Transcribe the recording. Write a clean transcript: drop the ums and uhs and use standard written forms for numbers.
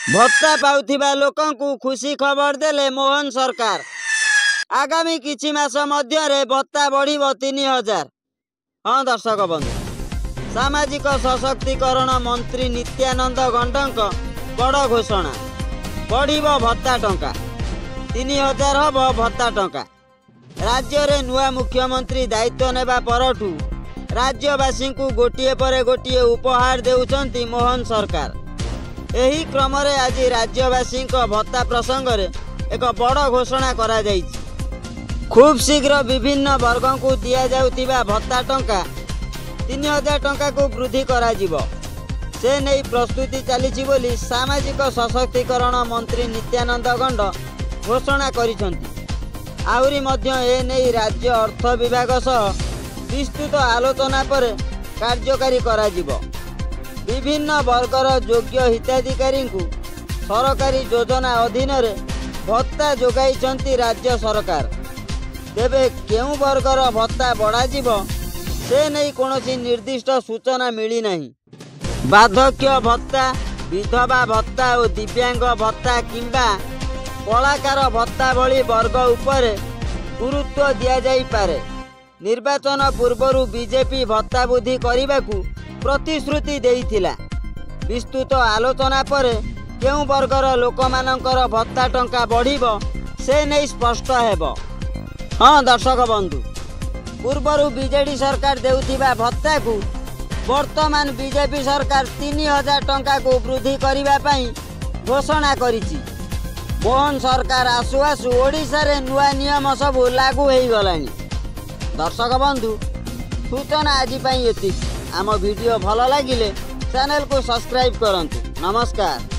भत्ता पाउथिबा लोकंकु खुशी खबर देले मोहन सरकार। आगामी किछि मास मध्यरे भत्ता बढ़िबो 3000। हाँ दर्शक बंधु, सामाजिक सशक्तिकरण मंत्री नित्यानंद गंडक बड़ घोषणा। बढ़िबो भत्ता टंका 3000 हबो भत्ता टंका। राज्य रे नुआ मुख्यमंत्री दायित्व नेबा परठू राज्यवासी को गोटिए पर गोटिए उपहार देउछंती मोहन सरकार। एही क्रम रे आज राज्यवासी भत्ता प्रसंग रे एक बड़ घोषणा करा जाइछि। खूब शीघ्र विभिन्न वर्ग को दिया जाउतिबा भत्ता टंका 3000 टंका को वृद्धि करा जिवो। से नहीं प्रस्तुति चली बोली सामाजिक सशक्तिकरण मंत्री नित्यानंद गंड घोषणा करिसंती। आहुरी मध्य ए नहीं राज्य अर्थ विभाग सह विस्तृत आलोचना पर कार्यकारी करा जिवो। विभिन्न वर्गर योग्य हिताधिकारी को सरकारी योजना अधीन रे भत्ता जोगाइछंती राज्य सरकार। तेबे केउ वर्गर भत्ता बढ़ा जिवो से नहीं कोनोसी निर्दिष्ट सूचना मिली नहीं। बार्धक्य भत्ता, विधवा भत्ता और दिव्यांग भत्ता किंबा कलाकार भत्ता भली वर्ग उपरे गुरुत्व दिया जाई पारे। निर्वाचन पूर्वरु बीजेपी भत्ता वृद्धि करने प्रतिश्रुति देइथिला। विस्तृत आलोचना पर केउ वर्गर लोकमानंकर भत्ता टंका बढ़िबो से नहीं स्पष्ट हेबो। हाँ दर्शक बंधु, पूर्वरु बीजेडी सरकार देउथिबा भत्ता को वर्तमान बीजेपी सरकार 3000 टंका को वृद्धि करिबा पई घोषणा करिछि। मोहन सरकार आसु आसु ओडिशा रे नुआ नियम सब लागू हो गलानी। दर्शक बंधु, सूचना आज एतिक। आम वीडियो भल लगिले चैनल को सब्सक्राइब करंतु। नमस्कार।